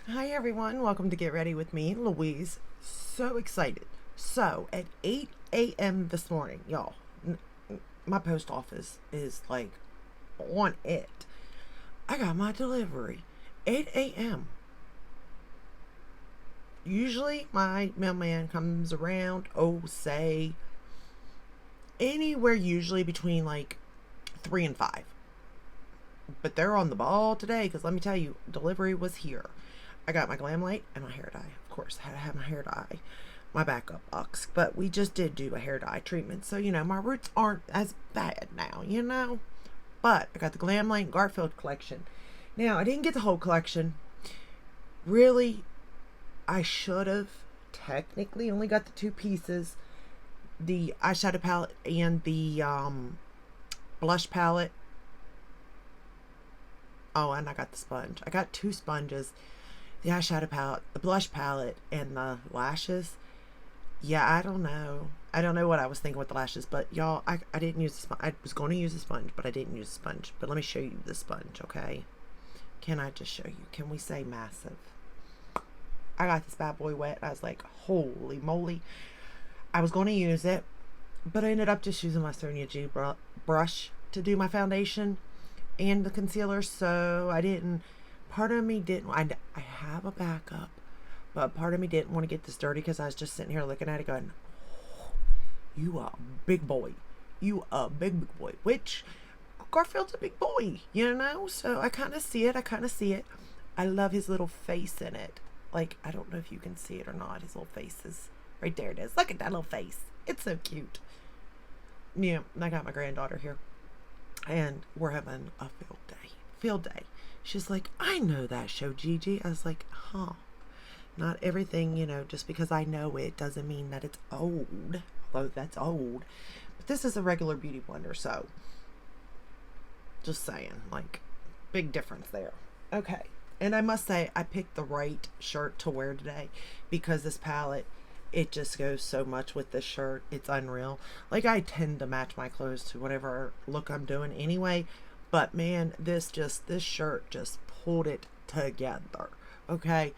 Hi everyone, welcome to Get Ready with me, Louise. So excited. So at 8 a.m. this morning, y'all, my post office is like on it. I got my delivery. 8 a.m. Usually my mailman comes around, say anywhere usually between like 3 and 5. But they're on the ball today because let me tell you, delivery was here. I got my Glamlite and my hair dye. Of course, I had to have my hair dye, my backup box. But we just did do a hair dye treatment. So, my roots aren't as bad now. But I got the Glamlite Garfield collection. Now, I didn't get the whole collection. Really, I should have technically only got the two pieces, the eyeshadow palette and the blush palette. Oh, and I got the sponge. I got two sponges, the eyeshadow palette, the blush palette, and the lashes. Yeah, I don't know. I don't know what I was thinking with the lashes, but y'all, I didn't use the sponge. I was going to use the sponge, but I didn't use the sponge. But let me show you the sponge, okay? Can I just show you? Can we say massive? I got this bad boy wet. I was like, holy moly. I was going to use it, but I ended up just using my Sonia G brush to do my foundation and the concealer, so I didn't, part of me didn't, I have a backup, but part of me didn't want to get this dirty because I was just sitting here looking at it going, oh, you are a big boy. You are a big boy, which Garfield's a big boy, so I kind of see it. I love his little face in it. Like, I don't know if you can see it or not. His little face is, right there it is. Look at that little face. It's so cute. Yeah, I got my granddaughter here and we're having a field day. She's like, I know that show, Gigi. I was like, huh. Not everything, just because I know it doesn't mean that it's old, although that's old. But this is a regular beauty blender, so just saying, like, big difference there. Okay, and I must say I picked the right shirt to wear today because this palette, it just goes so much with this shirt. It's unreal. Like, I tend to match my clothes to whatever look I'm doing anyway, but man, this shirt just pulled it together. Okay,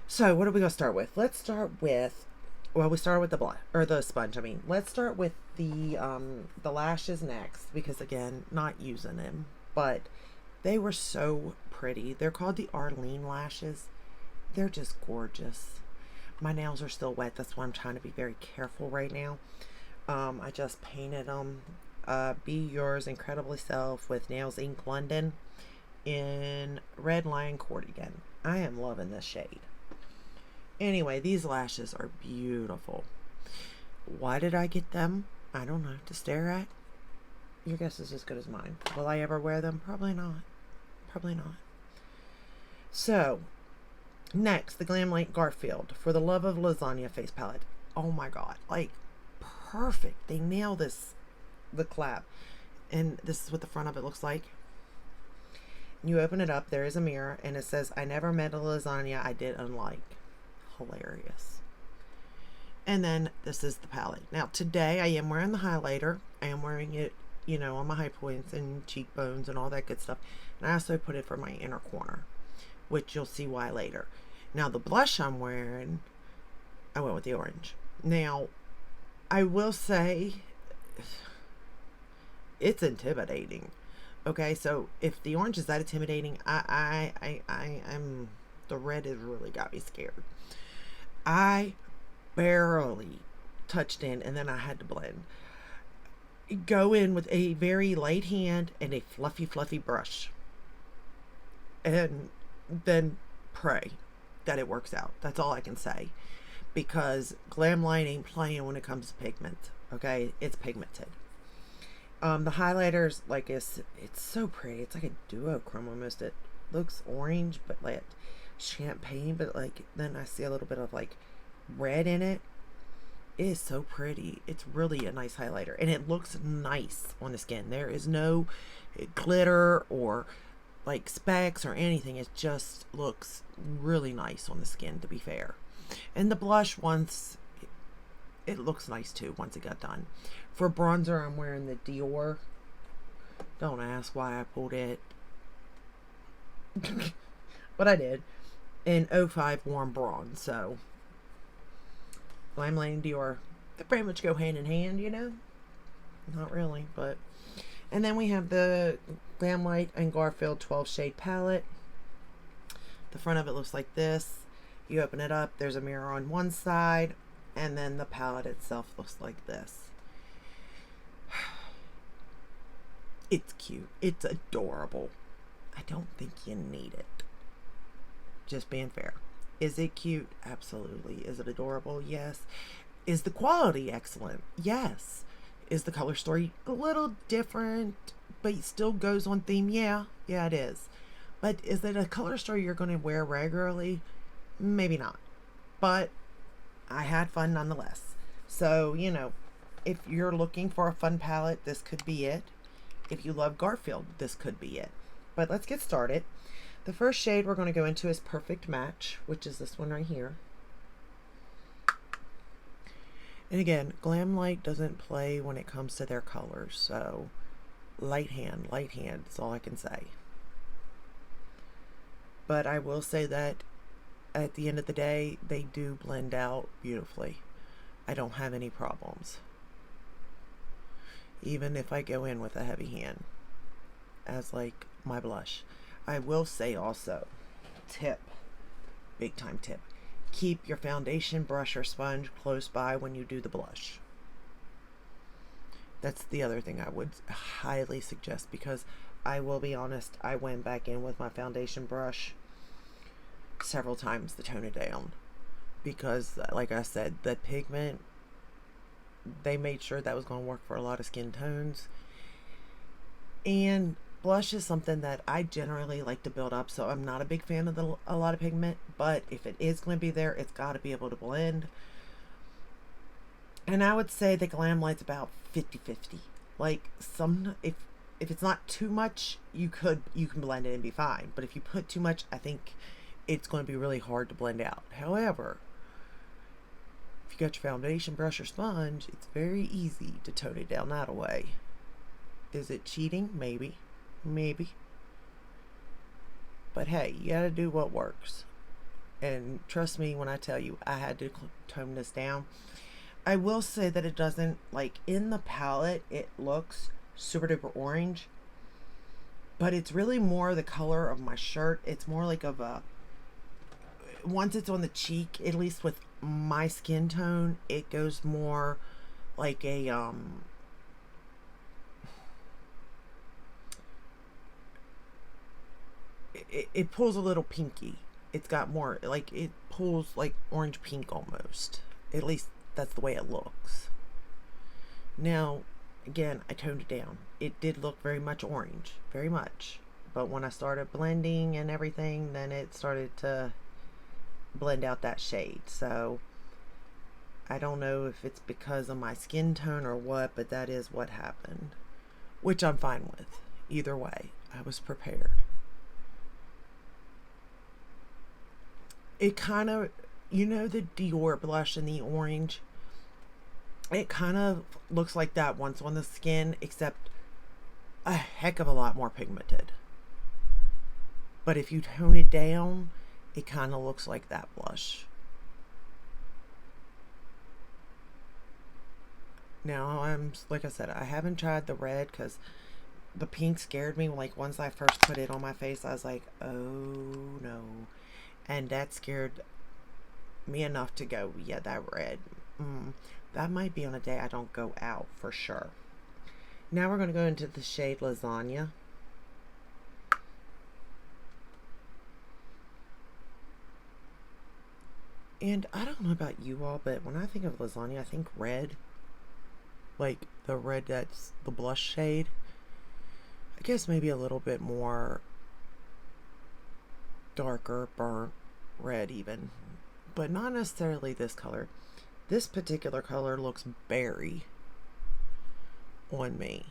so what are we gonna start with? Let's start with, well, we started with the blush or the sponge. I mean, let's start with the lashes next because again, not using them, but they were so pretty. They're called the Arlene lashes. They're just gorgeous. My nails are still wet. That's why I'm trying to be very careful right now. I just painted them. Be Yours Incredibly Self with Nails Ink London in Red Lion Cordigan. I am loving this shade. Anyway, these lashes are beautiful. Why did I get them? I don't know. To stare at? Your guess is as good as mine. Will I ever wear them? Probably not. Probably not. So, next, the Glamlite Garfield For the Love of Lasagna face palette. Oh my god, like perfect. They nail the clap. And this is what the front of it looks like. You open it up, there is a mirror, and it says, I never met a lasagna I did unlike. Hilarious. And then this is the palette. Now today I am wearing the highlighter. I am wearing it, on my high points and cheekbones and all that good stuff. And I also put it for my inner corner, which you'll see why later. Now the blush I'm wearing, I went with the orange. Now, I will say, it's intimidating. Okay, so if the orange is that intimidating, I'm, the red has really got me scared. I barely touched in and then I had to blend. Go in with a very light hand and a fluffy brush. And then pray that it works out. That's all I can say. Because Glamlite ain't playing when it comes to pigment. Okay? It's pigmented. The highlighters, like, it's so pretty. It's like a duochrome almost. It looks orange, but like champagne, but like then I see a little bit of like red in it. It is so pretty. It's really a nice highlighter, and it looks nice on the skin. There is no glitter or like specks or anything. It just looks really nice on the skin, to be fair. And the blush, once it looks nice too once it got done. For bronzer, I'm wearing the Dior. Don't ask why I pulled it. But I did. in 05 Warm Bronze. So Glamlite and Dior, they pretty much go hand in hand, you know? Not really, but. And then we have the Glamlite and Garfield 12 shade palette. The front of it looks like this. You open it up, there's a mirror on one side, and then the palette itself looks like this. It's cute. It's adorable. I don't think you need it. Just being fair. Is it cute? Absolutely. Is it adorable? Yes. Is the quality excellent? Yes. Is the color story a little different, but it still goes on theme? Yeah. Yeah, it is. But is it a color story you're going to wear regularly? Maybe not. But I had fun nonetheless. So, you know, if you're looking for a fun palette, this could be it. If you love Garfield, this could be it. But let's get started. The first shade we're going to go into is Perfect Match, which is this one right here. And again, Glamlite doesn't play when it comes to their colors, so light hand is all I can say. But I will say that at the end of the day, they do blend out beautifully. I don't have any problems. Even if I go in with a heavy hand as like my blush. I will say also, tip, big time tip, keep your foundation brush or sponge close by when you do the blush. That's the other thing I would highly suggest, because I will be honest, I went back in with my foundation brush several times to tone it down, because like I said, the pigment, they made sure that was going to work for a lot of skin tones. And blush is something that I generally like to build up, so I'm not a big fan of a lot of pigment, but if it is going to be there, it's got to be able to blend. And I would say the Glamlite's about 50-50. Like, if it's not too much, you can blend it and be fine, but if you put too much, I think it's going to be really hard to blend out. However, if you got your foundation brush or sponge, it's very easy to tone it down that way. Is it cheating? Maybe. But hey, you gotta do what works. And trust me when I tell you, I had to tone this down. I will say that it doesn't, like, in the palette, it looks super duper orange, but it's really more the color of my shirt. It's more like of a, once it's on the cheek, at least with my skin tone, it goes more like a it pulls a little pinky. It's got more, like, it pulls like orange pink almost. At least that's the way it looks. Now, again, I toned it down. It did look very much orange, very much. But when I started blending and everything, then it started to blend out that shade. So I don't know if it's because of my skin tone or what, but that is what happened, which I'm fine with. Either way, I was prepared. It kind of, you know, the Dior blush in the orange, it kind of looks like that once on the skin, except a heck of a lot more pigmented. But if you tone it down, it kind of looks like that blush. Now, like I said, I haven't tried the red because the pink scared me. Like, once I first put it on my face, I was like, oh no. And that scared me enough to go, yeah, that red. That might be on a day I don't go out for sure. Now we're going to go into the shade Lasagna. And I don't know about you all, but when I think of lasagna, I think red. Like the red that's the blush shade. I guess maybe a little bit more darker, burnt red even. But not necessarily this color. This particular color looks berry on me.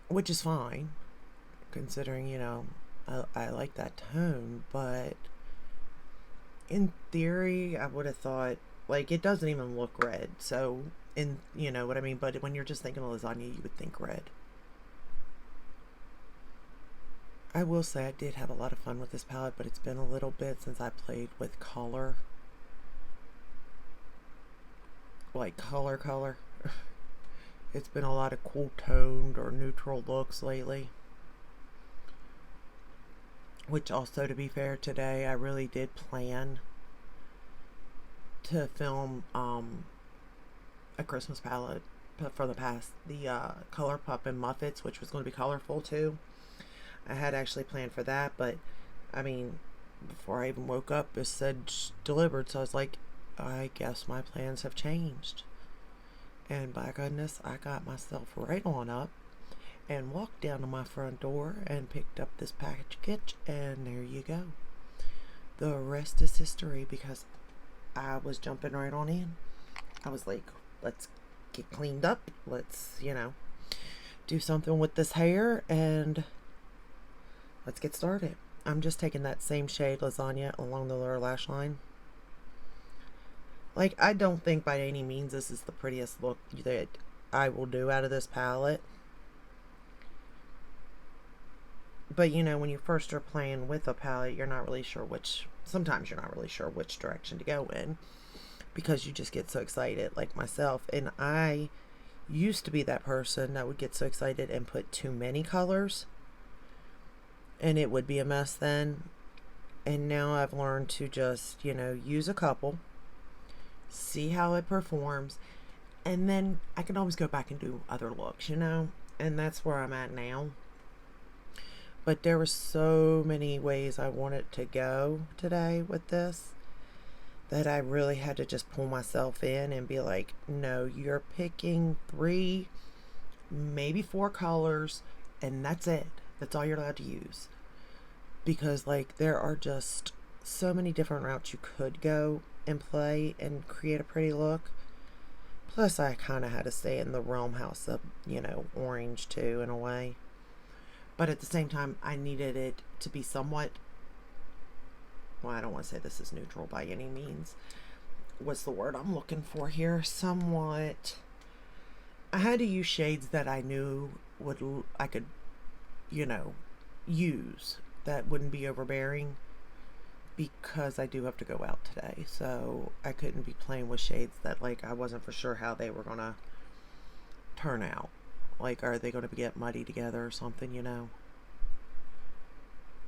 Which is fine, considering, you know, I like that tone, but in theory, I would have thought, like, it doesn't even look red, so, you know what I mean, but when you're just thinking of lasagna, you would think red. I will say I did have a lot of fun with this palette, but it's been a little bit since I played with color. Like color. It's been a lot of cool toned or neutral looks lately. Which also, to be fair, today I really did plan to film a Christmas palette for the Color Pup and Muffets, which was going to be colorful too. I had actually planned for that, but I mean, before I even woke up, it said delivered, so I was like, I guess my plans have changed. And by goodness, I got myself right on up and walked down to my front door and picked up this package, and there you go. The rest is history, because I was jumping right on in. I was like, let's get cleaned up. Let's, do something with this hair, and let's get started. I'm just taking that same shade Lasagna along the lower lash line. Like, I don't think by any means this is the prettiest look that I will do out of this palette. But, when you first are playing with a palette, you're not really sure sometimes you're not really sure which direction to go in, because you just get so excited, like myself. And I used to be that person that would get so excited and put too many colors, and it would be a mess then. And now I've learned to just, use a couple, see how it performs, and then I can always go back and do other looks, and that's where I'm at now. But there were so many ways I wanted to go today with this that I really had to just pull myself in and be like, no, you're picking 3, maybe 4 colors, and that's it. That's all you're allowed to use. Because, like, there are just so many different routes you could go and play and create a pretty look. Plus, I kind of had to stay in the realm house of, orange too, in a way. But at the same time, I needed it to be somewhat, well, I don't want to say this is neutral by any means. What's the word I'm looking for here? Somewhat. I had to use shades that I knew I could, use, that wouldn't be overbearing, because I do have to go out today. So I couldn't be playing with shades that, like, I wasn't for sure how they were going to turn out. Like, are they going to get muddy together or something,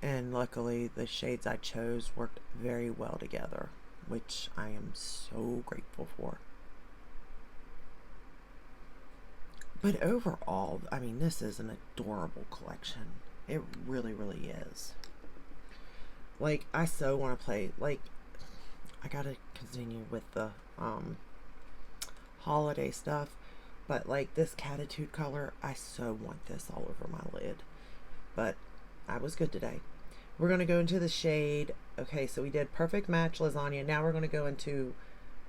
And luckily, the shades I chose worked very well together, which I am so grateful for. But overall, I mean, this is an adorable collection. It really, really is. Like, I so want to play, like, I gotta continue with the holiday stuff. But, like, this Catitude color, I so want this all over my lid. But I was good today. We're going to go into the shade. Okay, so we did Perfect Match Lasagna. Now we're going to go into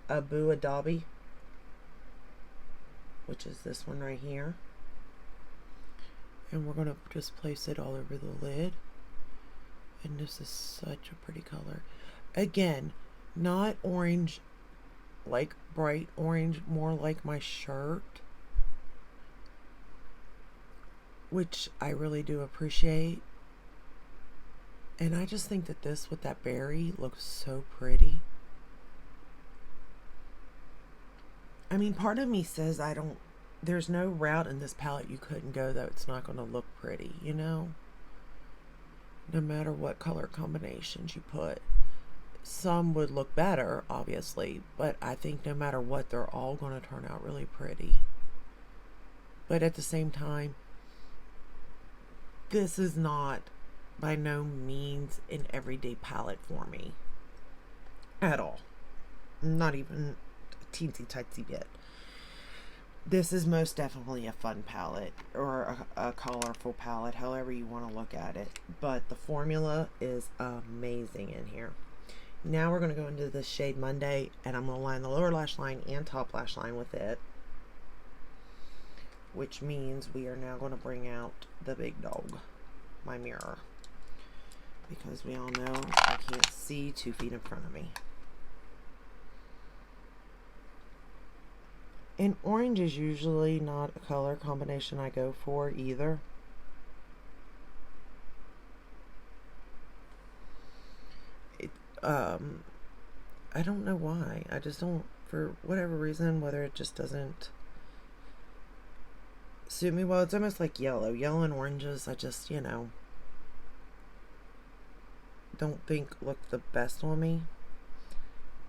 Abu Dhabi, which is this one right here. And we're going to just place it all over the lid. And this is such a pretty color. Again, not orange, like bright orange, more like my shirt, which I really do appreciate. And I just think that this with that berry looks so pretty. I mean, part of me says there's no route in this palette you couldn't go that it's not going to look pretty, no matter what color combinations you put. Some would look better, obviously, but I think no matter what, they're all going to turn out really pretty. But at the same time, this is not by no means an everyday palette for me at all. Not even a teensy titsy bit. This is most definitely a fun palette, or a colorful palette, however you want to look at it. But the formula is amazing in here. Now we're going to go into the shade Monday, and I'm going to line the lower lash line and top lash line with it, which means we are now going to bring out the big dog, my mirror, because we all know I can't see 2 feet in front of me. And orange is usually not a color combination I go for either. Um, I don't know why. I just don't, for whatever reason, whether it just doesn't suit me well. It's almost like yellow. Yellow and oranges, I just, don't think look the best on me.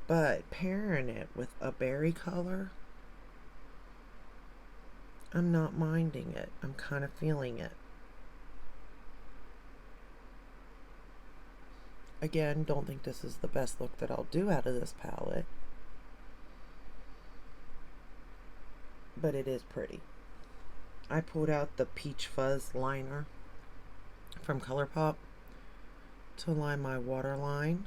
But pairing it with a berry color, I'm not minding it. I'm kind of feeling it. Again, don't think this is the best look that I'll do out of this palette. But it is pretty. I pulled out the Peach Fuzz liner from ColourPop to line my waterline.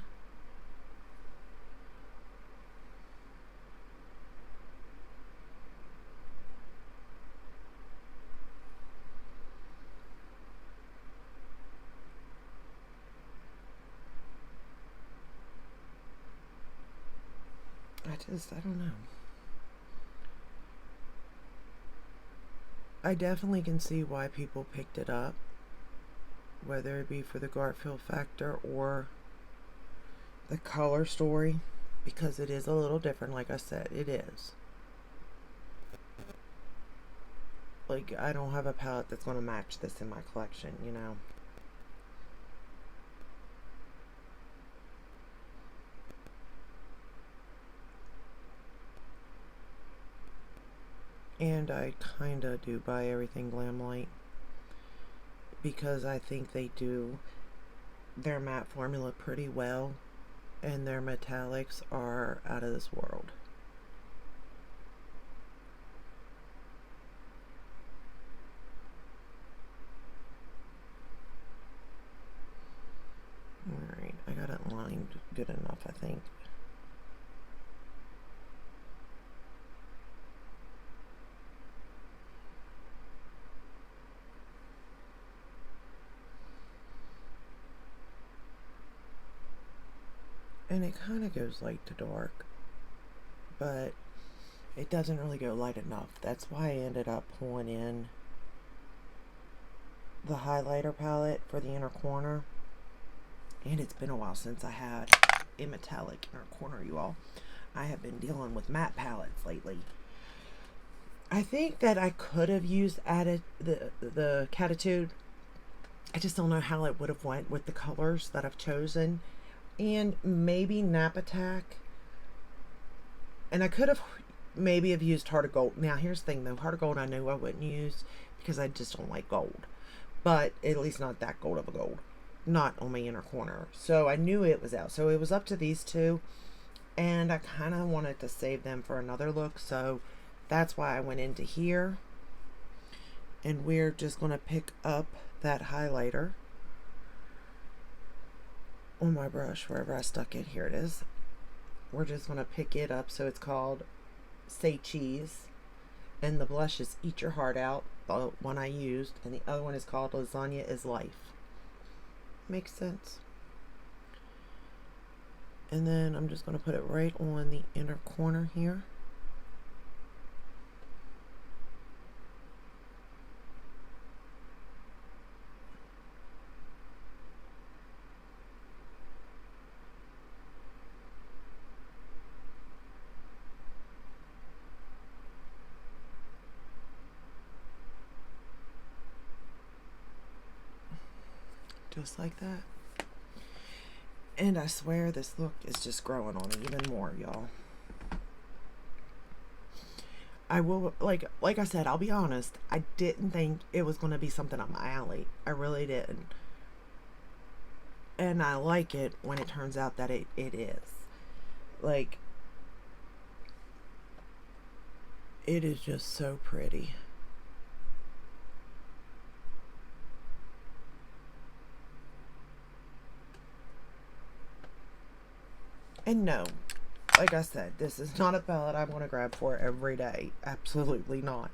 I don't know. I definitely can see why people picked it up, whether it be for the Garfield factor or the color story, because it is a little different. Like I said, it is. Like, I don't have a palette that's going to match this in my collection, And I kind of do buy everything Glamlite because I think they do their matte formula pretty well, and their metallics are out of this world. Alright, I got it lined good enough, I think. And it kind of goes light to dark, but it doesn't really go light enough. That's why I ended up pulling in the highlighter palette for the inner corner. And it's been a while since I had a metallic inner corner, you all. I have been dealing with matte palettes lately. I think that I could have used the Catitude. I just don't know how it would have went with the colors that I've chosen. And maybe Nap Attack. And I could have maybe have used Heart of Gold. Now, here's the thing, though. Heart of Gold I knew I wouldn't use because I just don't like gold. But at least not that gold of a gold. Not on my inner corner. So I knew it was out. So it was up to these two. And I kind of wanted to save them for another look. So that's why I went into here. And we're just going to pick up that highlighter on my brush wherever I stuck it. Here it is. We're just going to pick it up. So it's called Say Cheese, and the blush is Eat Your Heart Out, the one I used, and the other one is called Lasagna is Life. Makes sense. And then I'm just going to put it right on the inner corner here. Just like that. And I swear this look is just growing on me even more, y'all. I will, like I said, I'll be honest, I didn't think it was going to be something up my alley. I really didn't. And I like it when it turns out that it is. Like, it is just so pretty. And no, like I said, this is not a palette I want to grab for every day. Absolutely not.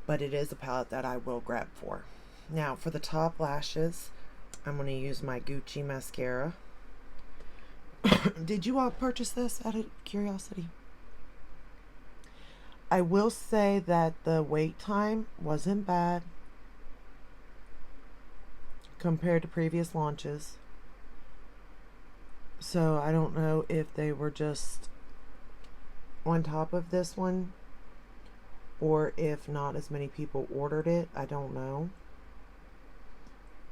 But it is a palette that I will grab for. Now, for the top lashes, I'm going to use my Gucci mascara. Did you all purchase this out of curiosity? I will say that the wait time wasn't bad compared to previous launches. So I don't know if they were just on top of this one, or if not as many people ordered it. I don't know.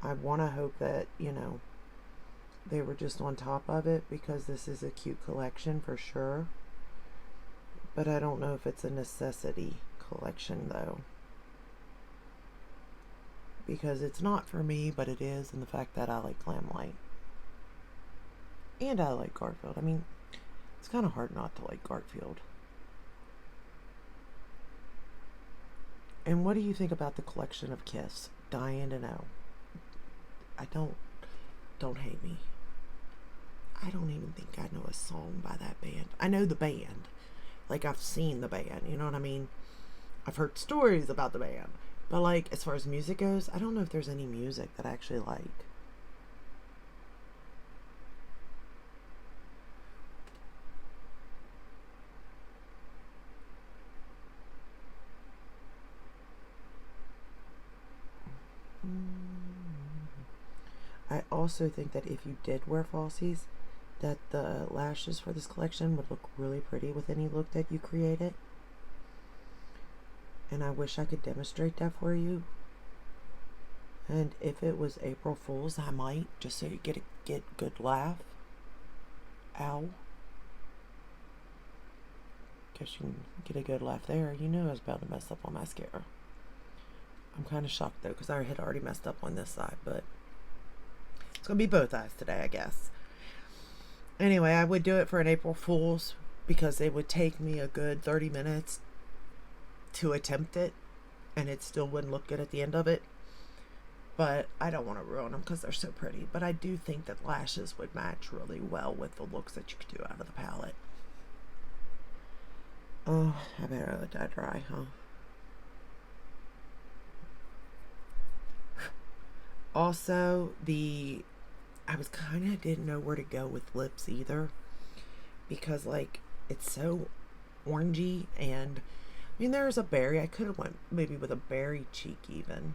I want to hope that, you know, they were just on top of it, because this is a cute collection for sure. But I don't know if it's a necessity collection though, because it's not for me, but it is in the fact that I like Glamlite and I like Garfield. I mean, it's kind of hard not to like Garfield. And what do you think about the collection of Kiss? Dying to know. Don't hate me. I don't even think I know a song by that band. I know the band. Like, I've seen the band, you know what I mean? I've heard stories about the band. But, like, as far as music goes, I don't know if there's any music that I actually like. I also think that if you did wear falsies, that the lashes for this collection would look really pretty with any look that you created. And I wish I could demonstrate that for you. And if it was April Fool's, I might, just so you get good laugh. Ow. Guess you can get a good laugh there. You knew I was about to mess up on mascara. I'm kind of shocked though, because I had already messed up on this side, but it's going to be both eyes today, I guess. Anyway, I would do it for an April Fool's, because it would take me a good 30 minutes to attempt it, and it still wouldn't look good at the end of it. But I don't want to ruin them because they're so pretty. But I do think that lashes would match really well with the looks that you could do out of the palette. Oh, I better let that dry, huh? Also, I was kind of didn't know where to go with lips either, because like it's so orangey, and I mean there's a berry. I could have went maybe with a berry cheek even,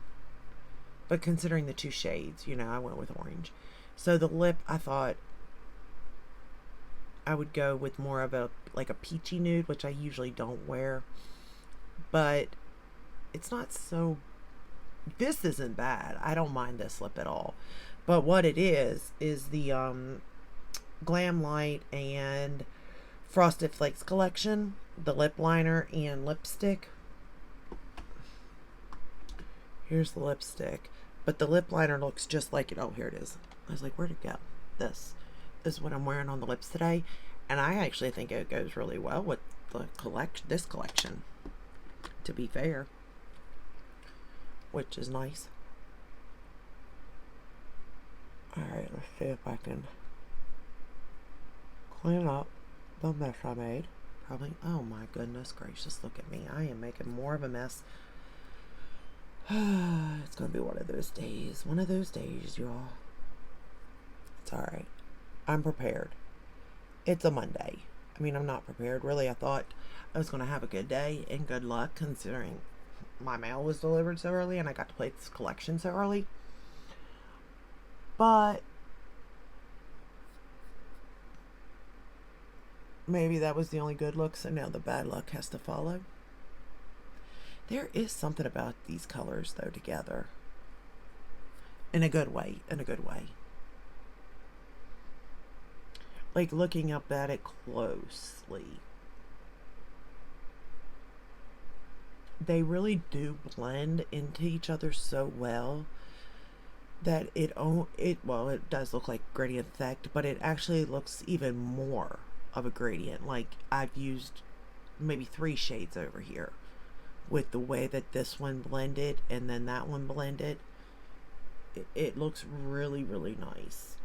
but considering the two shades, you know, I went with orange. So the lip, I thought I would go with more of a peachy nude, which I usually don't wear, but it's not so. This isn't bad. I don't mind this lip at all. But what it is the Glamlite and Frosted Flakes collection, the lip liner and lipstick. Here's the lipstick, but the lip liner looks just like it. Oh, here it is. I was like, where'd it go? This is what I'm wearing on the lips today, and I actually think it goes really well with the this collection, to be fair, which is nice. Alright, let's see if I can clean up the mess I made. Probably, oh my goodness gracious, look at me. I am making more of a mess. It's gonna be one of those days. One of those days, y'all. It's alright. I'm prepared. It's a Monday. I mean, I'm not prepared. Really, I thought I was gonna have a good day and good luck, considering my mail was delivered so early and I got to play this collection so early. But maybe that was the only good look, so now the bad luck has to follow. There is something about these colors, though, together. In a good way. In a good way. Like, looking up at it closely, they really do blend into each other so well that it does look like gradient effect, but it actually looks even more of a gradient. Like, I've used maybe 3 shades over here with the way that this one blended and then that one blended. It looks really, really nice.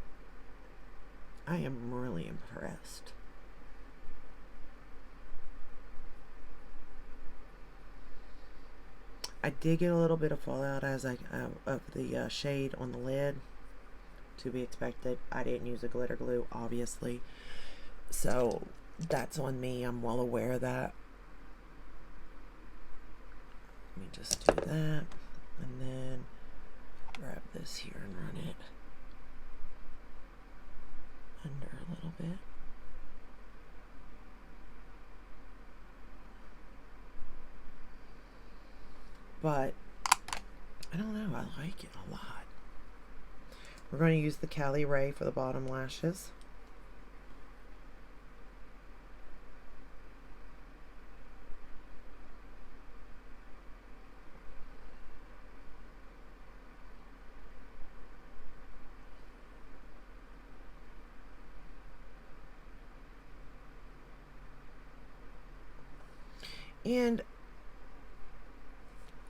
I am really impressed. I did get a little bit of fallout of the shade on the lid. To be expected. I didn't use a glitter glue, obviously. So that's on me. I'm well aware of that. Let me just do that. And then grab this here and run it under a little but I don't know, I like it a lot. We're going to use the Cali Ray for the bottom lashes. And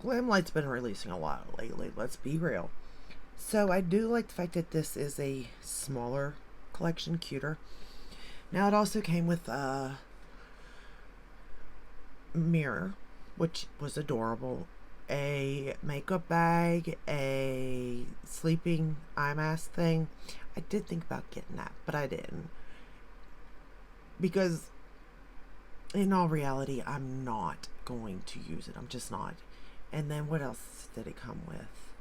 Glamlite's been releasing a lot lately, let's be real. So I do like the fact that this is a smaller collection, cuter. Now it also came with a mirror, which was adorable, a makeup bag, a sleeping eye mask thing. I did think about getting that, but I didn't. Because in all reality, I'm not going to use it. I'm just not. And then what else did it come with?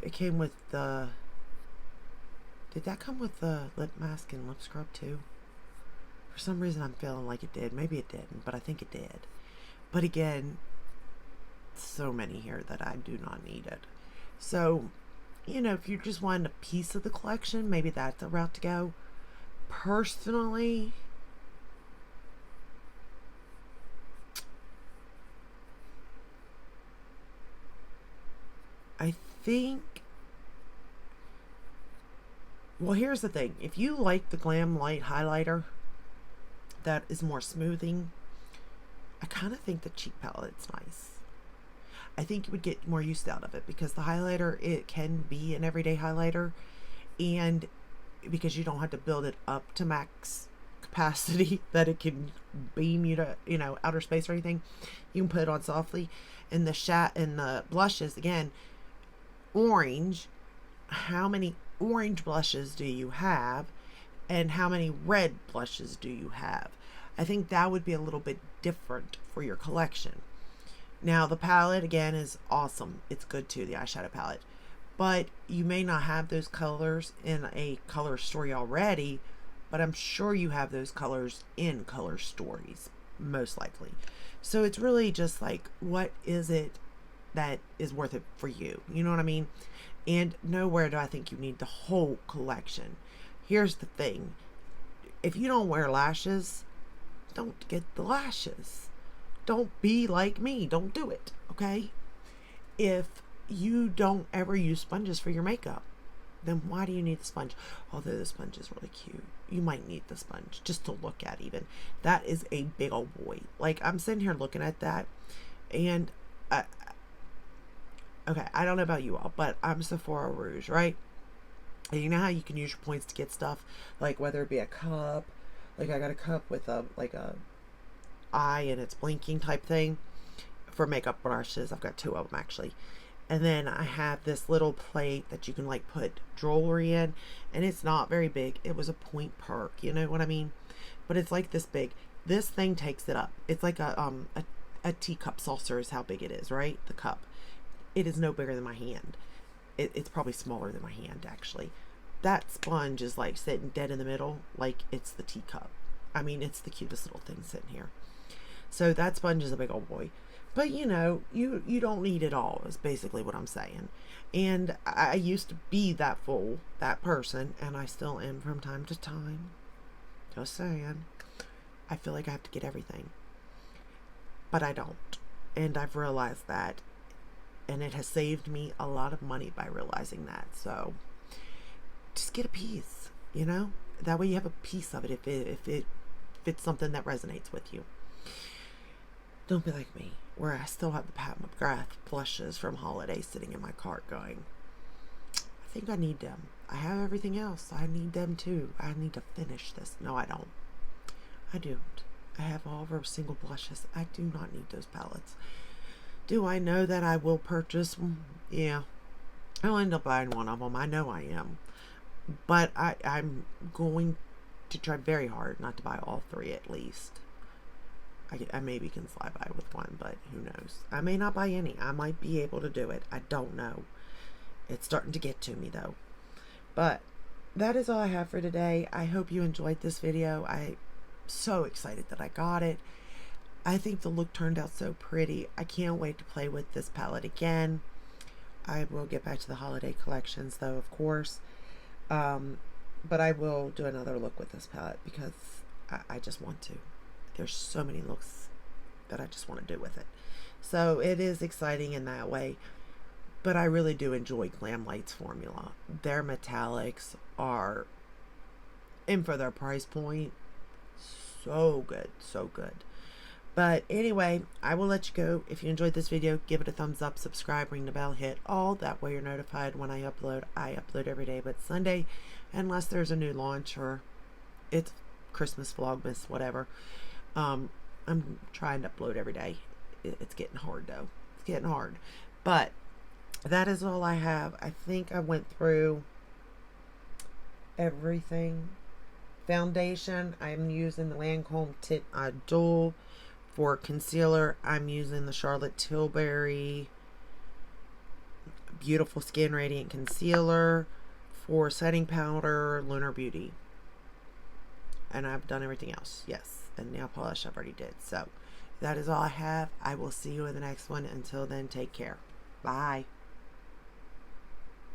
It came with the... Did that come with the lip mask and lip scrub too? For some reason I'm feeling like it did. Maybe it didn't, but I think it did. But again, so many here that I do not need it. So, you know, if you just wanted a piece of the collection, maybe that's a route to go. Personally, I think, well, here's the thing. If you like the Glamlite highlighter that is more smoothing, I kind of think the cheek palette's nice. I think you would get more use out of it because the highlighter, it can be an everyday highlighter, and because you don't have to build it up to max capacity that it can beam you to, you know, outer space or anything, you can put it on softly. And the blushes, again, orange, how many orange blushes do you have and how many red blushes do you have? I think that would be a little bit different for your collection. Now the palette again is awesome. It's good too, the eyeshadow palette, but you may not have those colors in a color story already, but I'm sure you have those colors in color stories, most likely. So it's really just like, what is it that is worth it for you? You know what I mean? And nowhere do I think you need the whole collection. Here's the thing. If you don't wear lashes, don't get the lashes. Don't be like me. Don't do it, okay? If you don't ever use sponges for your makeup, then why do you need the sponge? Although the sponge is really cute. You might need the sponge just to look at even. That is a big old boy. Like, I'm sitting here looking at that, and okay, I don't know about you all, but I'm Sephora Rouge, right? And you know how you can use your points to get stuff, like whether it be a cup, like I got a cup with a eye and it's blinking type thing for makeup brushes. I've got 2 of them actually. And then I have this little plate that you can like put jewelry in, and it's not very big. It was a point perk, you know what I mean? But it's like this big. This thing takes it up. It's like a teacup saucer is how big it is, right? The cup. It is no bigger than my hand. It's probably smaller than my hand actually. That sponge is like sitting dead in the middle, like it's the teacup. I mean, it's the cutest little thing sitting here. So that sponge is a big old boy. But you know, you don't need it all is basically what I'm saying. And I used to be that fool, that person, and I still am from time to time. Just saying. I feel like I have to get everything. But I don't. And I've realized that. And it has saved me a lot of money by realizing that. So just get a piece, you know? That way you have a piece of it if it's something that resonates with you. Don't be like me, where I still have the Pat McGrath blushes from Holiday sitting in my cart going, I think I need them. I have everything else. I need them too. I need to finish this. No, I don't. I don't. I have all of our single blushes. I do not need those palettes. Do I know that I will purchase them? Yeah. I'll end up buying one of them. I know I am. But I'm going to try very hard not to buy all 3 at least. I maybe can slide by with one, but who knows? I may not buy any. I might be able to do it. I don't know. It's starting to get to me though. But that is all I have for today. I hope you enjoyed this video. I'm so excited that I got it. I think the look turned out so pretty. I can't wait to play with this palette again. I will get back to the holiday collections though, of course. But I will do another look with this palette because I just want to. There's so many looks that I just want to do with it. So it is exciting in that way. But I really do enjoy Glamlite's formula. Their metallics are, and for their price point, so good, so good. But anyway, I will let you go. If you enjoyed this video, give it a thumbs up, subscribe, ring the bell, hit all. That way you're notified when I upload. I upload every day but Sunday, unless there's a new launch or it's Christmas Vlogmas, whatever. I'm trying to upload every day. It's getting hard though. It's getting hard. But that is all I have. I think I went through everything. Foundation, I'm using the Lancome Tint Dual. For concealer, I'm using the Charlotte Tilbury Beautiful Skin Radiant Concealer. For setting powder, Lunar Beauty. And I've done everything else. Yes. And nail polish I've already did. So that is all I have. I will see you in the next one. Until then, take care. Bye.